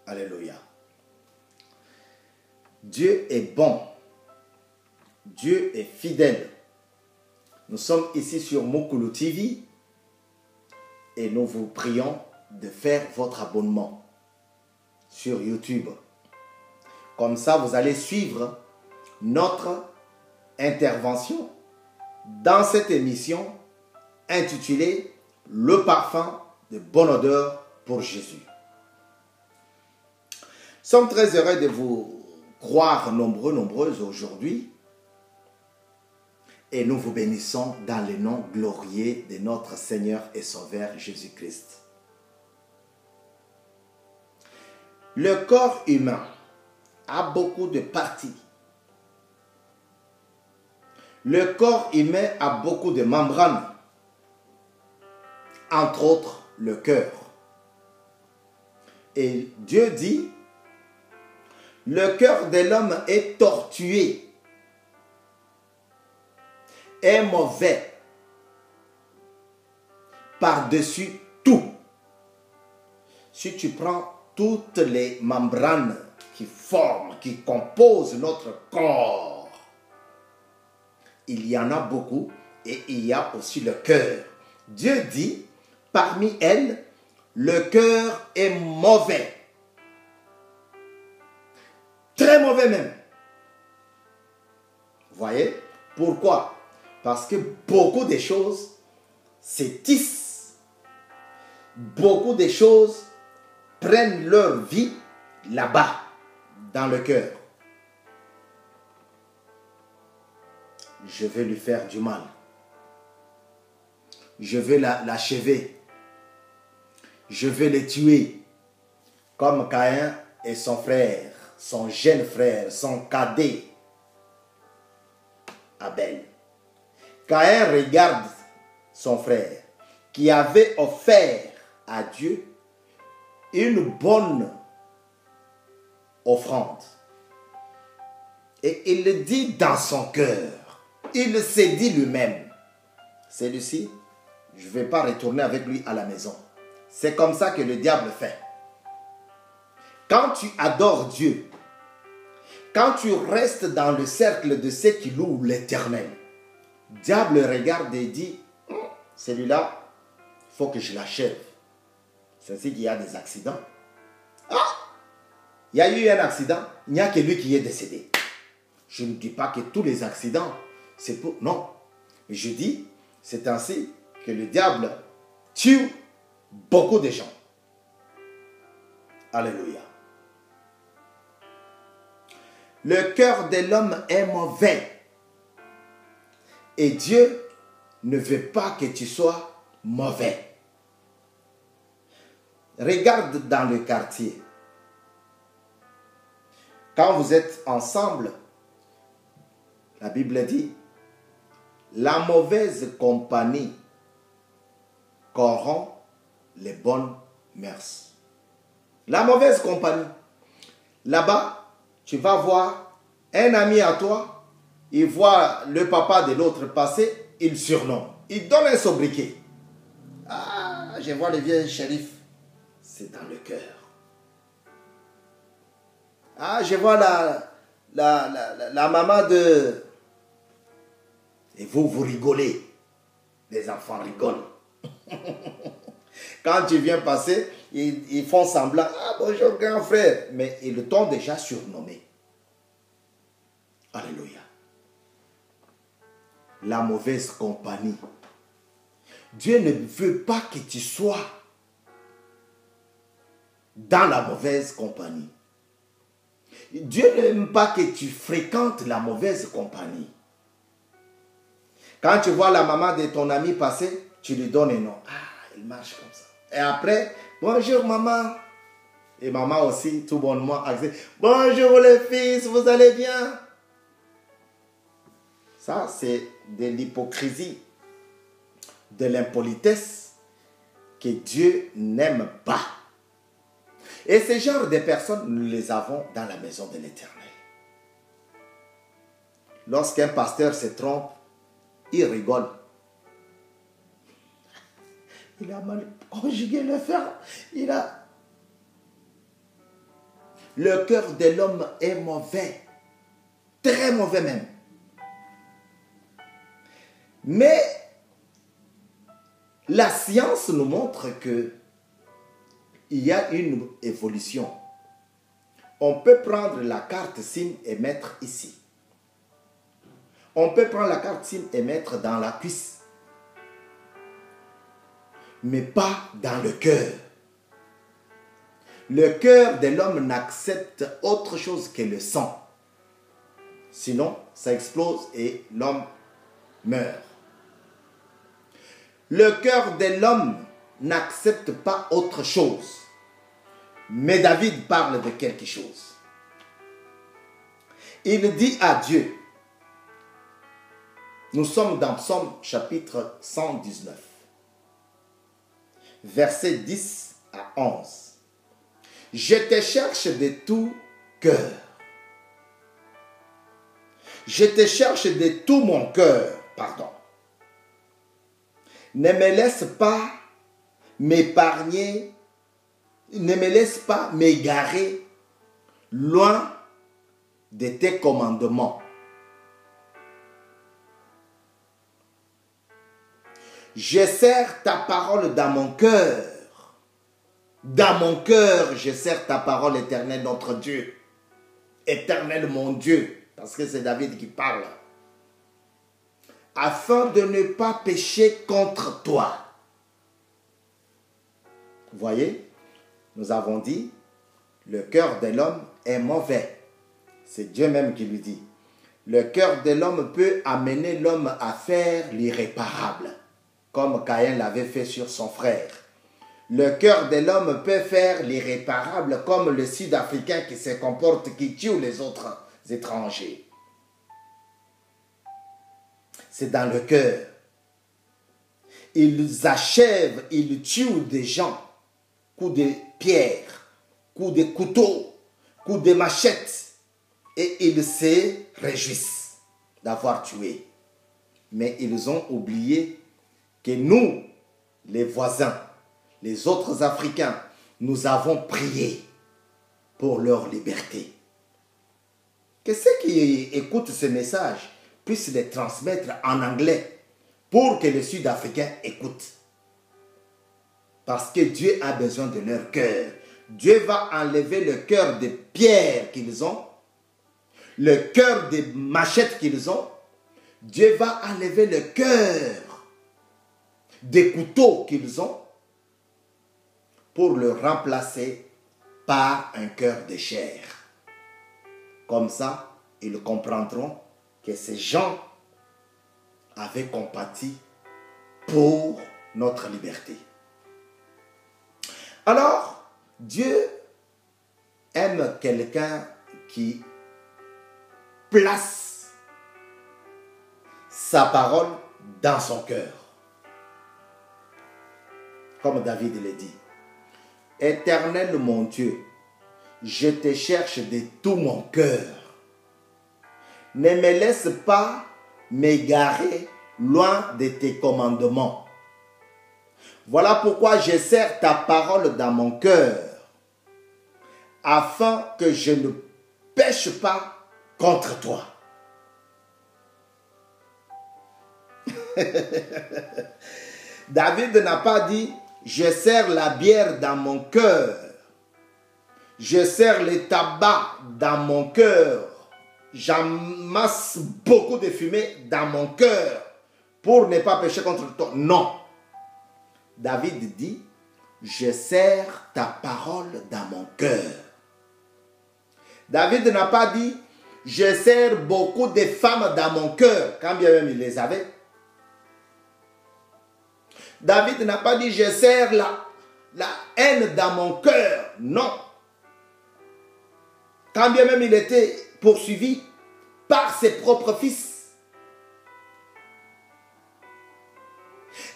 Alléluia. Dieu est bon. Dieu est fidèle. Nous sommes ici sur Mukulu TV et nous vous prions de faire votre abonnement sur YouTube. Comme ça, vous allez suivre notre intervention dans cette émission intitulée « Le parfum de bonne odeur pour Jésus ». Nous sommes très heureux de vous croire nombreuses aujourd'hui et nous vous bénissons dans le nom glorieux de notre Seigneur et Sauveur Jésus-Christ. Le corps humain a beaucoup de parties. Le corps humain a beaucoup de membranes, entre autres le cœur. Et Dieu dit, le cœur de l'homme est tortué, est mauvais, par-dessus tout. Si tu prends toutes les membranes qui forment, qui composent notre corps, il y en a beaucoup et il y a aussi le cœur. Dieu dit, parmi elles, le cœur est mauvais. Très mauvais même. Vous voyez? Pourquoi? Parce que beaucoup de choses se tissent. Beaucoup de choses prennent leur vie là-bas, dans le cœur. Je vais lui faire du mal. Je vais l'achever. Je vais le tuer. Comme Caïn et son frère, son jeune frère, son cadet, Abel. Caïn regarde son frère qui avait offert à Dieu une bonne offrande. Et il le dit dans son cœur. Il s'est dit lui-même, celui-ci, je ne vais pas retourner avec lui à la maison. C'est comme ça que le diable fait. Quand tu adores Dieu, quand tu restes dans le cercle de ceux qui louent l'Éternel, le diable regarde et dit, celui-là, il faut que je l'achève. C'est ainsi qu'il y a des accidents. Ah! Il y a eu un accident, il n'y a que lui qui est décédé. Je ne dis pas que tous les accidents, c'est pour... Non. Mais je dis, c'est ainsi que le diable tue beaucoup de gens. Alléluia. Le cœur de l'homme est mauvais. Et Dieu ne veut pas que tu sois mauvais. Regarde dans le quartier. Quand vous êtes ensemble, la Bible dit, la mauvaise compagnie corrompt les bonnes mœurs. La mauvaise compagnie. Là-bas, tu vas voir un ami à toi, il voit le papa de l'autre passer, il surnomme. Il donne un sobriquet. Ah, je vois le vieux shérif. C'est dans le cœur. Ah, je vois la maman de... Et vous rigolez. Les enfants rigolent. Quand tu viens passer, ils font semblant. Ah, bonjour grand frère. Mais ils t'ont déjà surnommé. Alléluia. La mauvaise compagnie. Dieu ne veut pas que tu sois dans la mauvaise compagnie. Dieu n'aime pas que tu fréquentes la mauvaise compagnie. Quand tu vois la maman de ton ami passer, tu lui donnes un nom. Ah, elle marche comme ça. Et après, bonjour maman. Et maman aussi, tout bonnement, bonjour les fils, vous allez bien? Ça, c'est de l'hypocrisie, de l'impolitesse que Dieu n'aime pas. Et ce genre de personnes, nous les avons dans la maison de l'Éternel. Lorsqu'un pasteur se trompe, il rigole. Il a mal conjugué le verbe. Le cœur de l'homme est mauvais. Très mauvais même. Mais la science nous montre que il y a une évolution. On peut prendre la carte SIM et mettre ici. On peut prendre la carte SIM et mettre dans la cuisse. Mais pas dans le cœur. Le cœur de l'homme n'accepte autre chose que le sang. Sinon, ça explose et l'homme meurt. Le cœur de l'homme n'accepte pas autre chose. Mais David parle de quelque chose. Il dit à Dieu, nous sommes dans Psaume chapitre 119, versets 10 à 11. Je te cherche de tout cœur. Je te cherche de tout mon cœur, pardon. Ne me laisse pas m'épargner, ne me laisse pas m'égarer loin de tes commandements. Je serre ta parole dans mon cœur. Dans mon cœur, je serre ta parole, éternel notre Dieu. Éternel mon Dieu. Parce que c'est David qui parle. Afin de ne pas pécher contre toi. Vous voyez, nous avons dit, le cœur de l'homme est mauvais. C'est Dieu même qui lui dit. Le cœur de l'homme peut amener l'homme à faire l'irréparable, comme Caïn l'avait fait sur son frère. Le cœur de l'homme peut faire l'irréparable, comme le Sud-Africain qui se comporte, qui tue les autres étrangers. C'est dans le cœur. Ils achèvent, ils tuent des gens, coups de pierre, coups de couteau, coups de machette, et ils se réjouissent d'avoir tué. Mais ils ont oublié que nous, les voisins, les autres Africains, nous avons prié pour leur liberté. Que ceux qui écoutent ce message puissent les transmettre en anglais pour que les Sud-Africains écoutent. Parce que Dieu a besoin de leur cœur. Dieu va enlever le cœur de pierre qu'ils ont, le cœur de machette qu'ils ont. Dieu va enlever le cœur des couteaux qu'ils ont pour le remplacer par un cœur de chair. Comme ça, ils comprendront que ces gens avaient compati pour notre liberté. Alors, Dieu aime quelqu'un qui place sa parole dans son cœur. Comme David le dit. Éternel mon Dieu, je te cherche de tout mon cœur. Ne me laisse pas m'égarer loin de tes commandements. Voilà pourquoi je serre ta parole dans mon cœur, afin que je ne pêche pas contre toi. David n'a pas dit, je serre la bière dans mon cœur, je serre le tabac dans mon cœur, j'amasse beaucoup de fumée dans mon cœur pour ne pas pécher contre toi. Non. David dit, je serre ta parole dans mon cœur. David n'a pas dit, je serre beaucoup de femmes dans mon cœur, quand bien même il les avait. David n'a pas dit, je serre la haine dans mon cœur. Non. Quand bien même il était poursuivi par ses propres fils.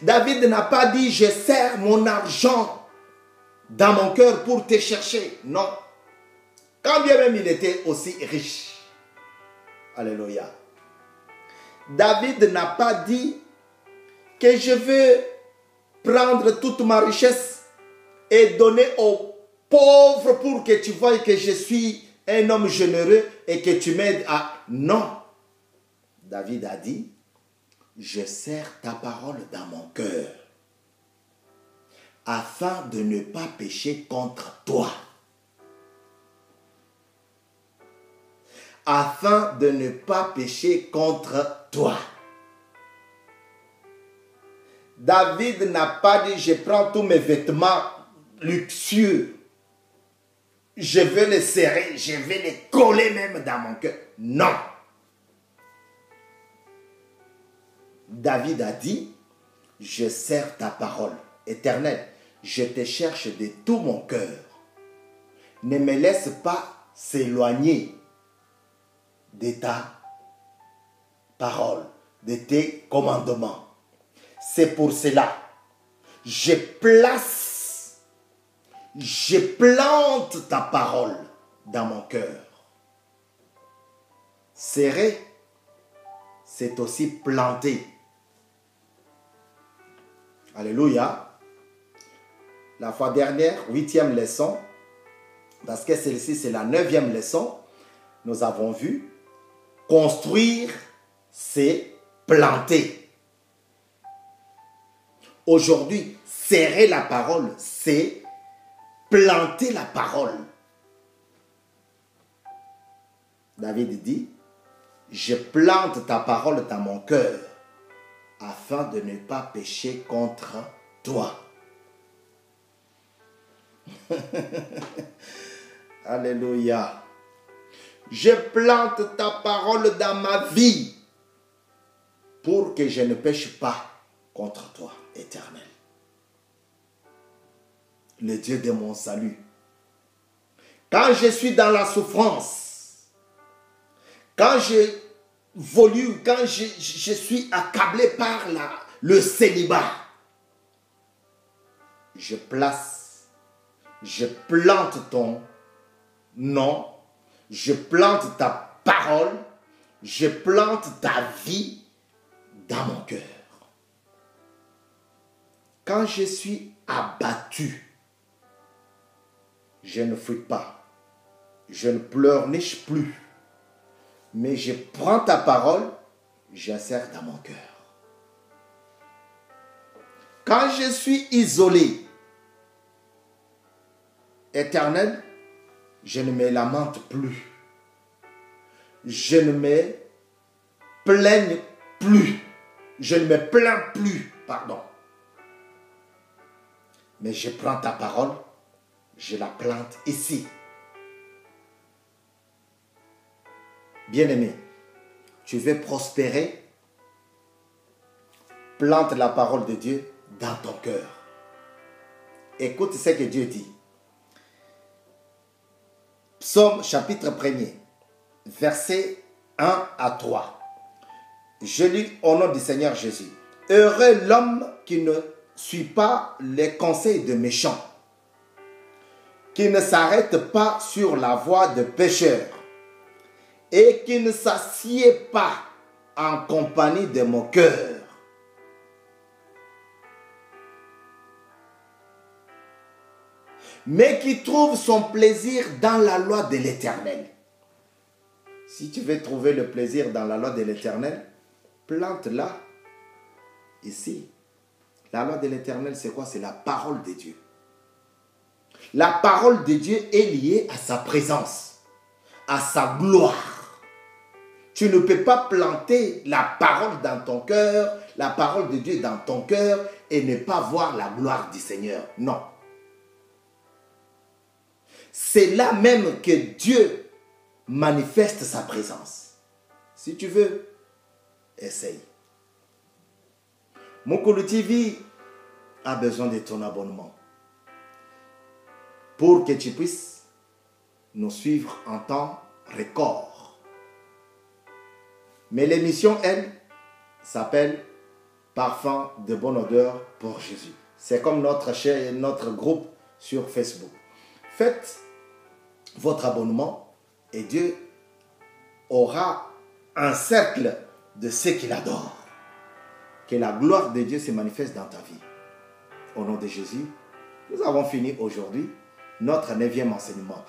David n'a pas dit, je serre mon argent dans mon cœur pour te chercher. Non. Quand bien même il était aussi riche. Alléluia. David n'a pas dit que je veux prendre toute ma richesse et donner aux pauvre pour que tu vois que je suis un homme généreux et que tu m'aides à... Non. David a dit, je serre ta parole dans mon cœur afin de ne pas pécher contre toi. Afin de ne pas pécher contre toi. David n'a pas dit, je prends tous mes vêtements luxueux, je vais les serrer, je vais les coller même dans mon cœur. Non. David a dit, je serre ta parole. Éternel, je te cherche de tout mon cœur. Ne me laisse pas s'éloigner de ta parole, de tes commandements. C'est pour cela, je plante ta parole dans mon cœur. Serrer, c'est aussi planter. Alléluia. La fois dernière, 8e leçon, parce que celle-ci c'est la 9e leçon, nous avons vu construire, c'est planter. Aujourd'hui, serrer la parole, c'est planter la parole. David dit, je plante ta parole dans mon cœur afin de ne pas pécher contre toi. Alléluia. Je plante ta parole dans ma vie pour que je ne pêche pas contre toi, Éternel. Le Dieu de mon salut. Quand je suis dans la souffrance, quand j'évolue, quand je suis accablé par le célibat, je plante ton nom, je plante ta parole, je plante ta vie dans mon cœur. Quand je suis abattu, je ne fuis pas, je ne pleurniche plus, mais je prends ta parole, j'insère dans mon cœur. Quand je suis isolé, Éternel, je ne me lamente plus, je ne me plaigne plus, je ne me plains plus, pardon. Mais je prends ta parole, je la plante ici. Bien-aimé, tu veux prospérer, plante la parole de Dieu dans ton cœur. Écoute ce que Dieu dit. Psaume chapitre 1er, versets 1 à 3. Je lis au nom du Seigneur Jésus. Heureux l'homme qui ne suit pas les conseils de méchants, qui ne s'arrête pas sur la voie de pécheurs et qui ne s'assied pas en compagnie de moqueurs. Mais qui trouve son plaisir dans la loi de l'Éternel. Si tu veux trouver le plaisir dans la loi de l'Éternel, plante-la ici. La loi de l'Éternel, c'est quoi? C'est la parole de Dieu. La parole de Dieu est liée à sa présence, à sa gloire. Tu ne peux pas planter la parole dans ton cœur, la parole de Dieu dans ton cœur et ne pas voir la gloire du Seigneur. Non. C'est là même que Dieu manifeste sa présence. Si tu veux, essaye. Mukulu TV a besoin de ton abonnement pour que tu puisses nous suivre en temps record. Mais l'émission, elle, s'appelle Parfum de bonne odeur pour Jésus. C'est comme notre groupe sur Facebook. Faites votre abonnement et Dieu aura un cercle de ceux qu'il adore. Que la gloire de Dieu se manifeste dans ta vie. Au nom de Jésus, nous avons fini aujourd'hui. Notre neuvième enseignement.